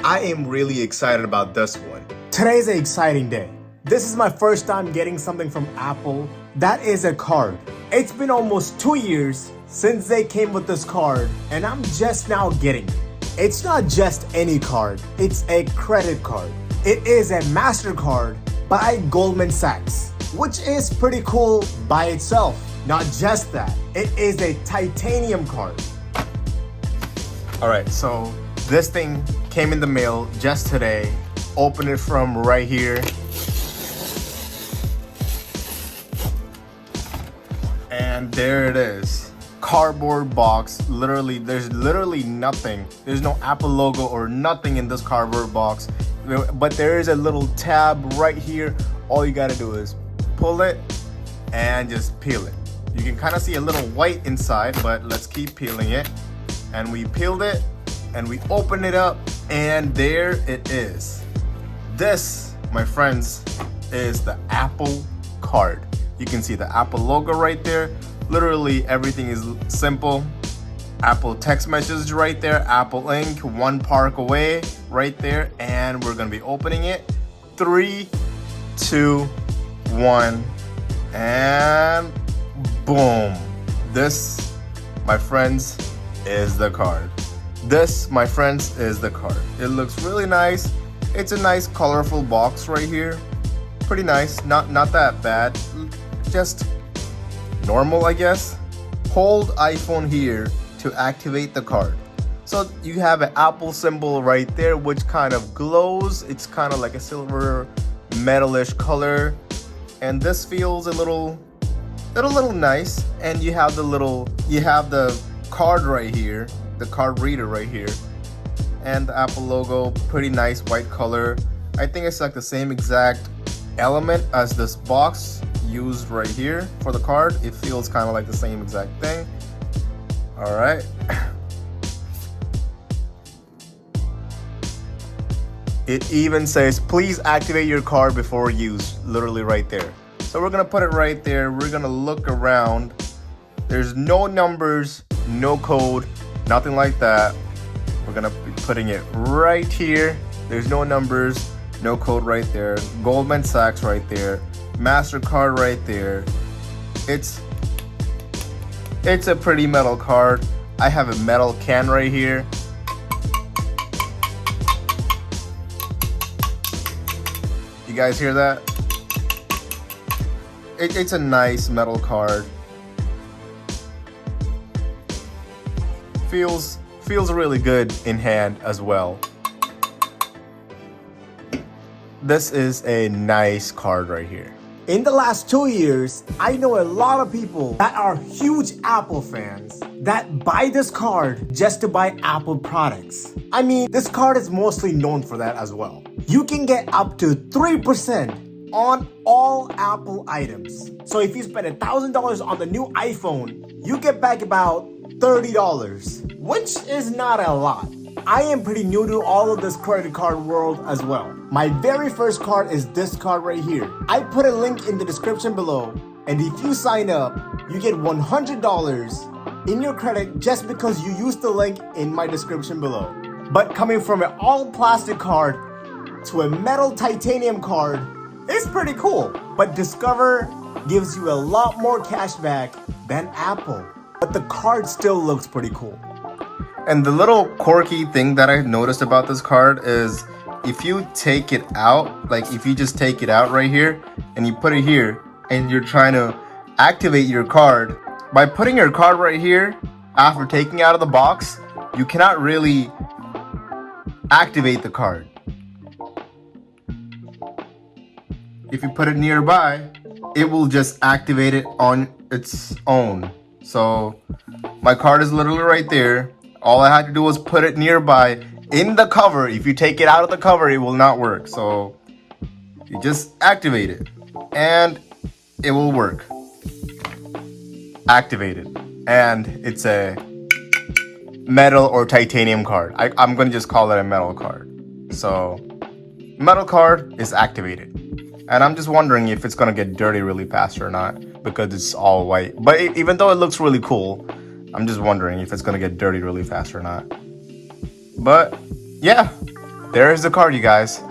I am really excited about this one. Today's an exciting day. This is my first time getting something from Apple. That is a card. It's been almost 2 years since they came with this card, and I'm just now getting it. It's not just any card, it's a credit card. It is a MasterCard by Goldman Sachs, which is pretty cool by itself. Not just that, it is a titanium card. Alright, so this thing came in the mail just today. Open it from right here. And there it is. Cardboard box. Literally, there's literally nothing. There's no Apple logo or nothing in this cardboard box. But there is a little tab right here. All you gotta do is pull it and just peel it. You can kind of see a little white inside, but let's keep peeling it. And we peeled it and we opened it up, and there it is. This, my friends, is the Apple card. You can see the Apple logo right there. Literally everything is simple. Apple text message right there, Apple Inc., one park away right there, and we're gonna be opening it. 3, 2, 1, and boom. This, my friends, is the card. This, my friends, is the card. It looks really nice. It's a nice colorful box right here. Pretty nice, not that bad. Just normal, I guess. Hold iPhone here to activate the card. So you have an Apple symbol right there, which kind of glows. It's kind of like a silver metalish color. And this feels a little nice. And you have the card right here, the card reader right here, and the Apple logo, pretty nice white color. I think it's like the same exact element as this box used right here for the card. It feels kind of like the same exact thing. All right. It even says, please activate your card before use, literally right there. So we're gonna put it right there. We're gonna look around. There's no numbers, no code, nothing like that. We're gonna be putting it right here. There's no numbers, no code right there. Goldman Sachs right there. MasterCard right there. It's a pretty metal card. I have a metal can right here. You guys hear that? It's a nice metal card. Feels really good in hand as well. This is a nice card right here. In the last 2 years, I know a lot of people that are huge Apple fans that buy this card just to buy Apple products. I mean, this card is mostly known for that as well. You can get up to 3% on all Apple items. So if you spend $1,000 on the new iPhone, you get back about $30, which is not a lot. I am pretty new to all of this credit card world as well. My very first card is this card right here. I put a link in the description below, and if you sign up, you get $100 in your credit just because you used the link in my description below. But coming from an all plastic card to a metal titanium card is pretty cool. But Discover gives you a lot more cash back than Apple. But the card still looks pretty cool. And the little quirky thing that I noticed about this card is if you take it out, like if you just take it out right here and you put it here and you're trying to activate your card, by putting your card right here after taking it out of the box, you cannot really activate the card. If you put it nearby, it will just activate it on its own. So my card is literally right there. All I had to do was put it nearby in the cover. If you take it out of the cover, it will not work. So you just activate it and it will work. Activated. And it's a metal or titanium card. I'm going to just call it a metal card. So metal card is activated. And I'm just wondering if it's going to get dirty really fast or not, because it's all white. But even though it looks really cool, I'm just wondering if it's going to get dirty really fast or not. But yeah, There's the card, you guys.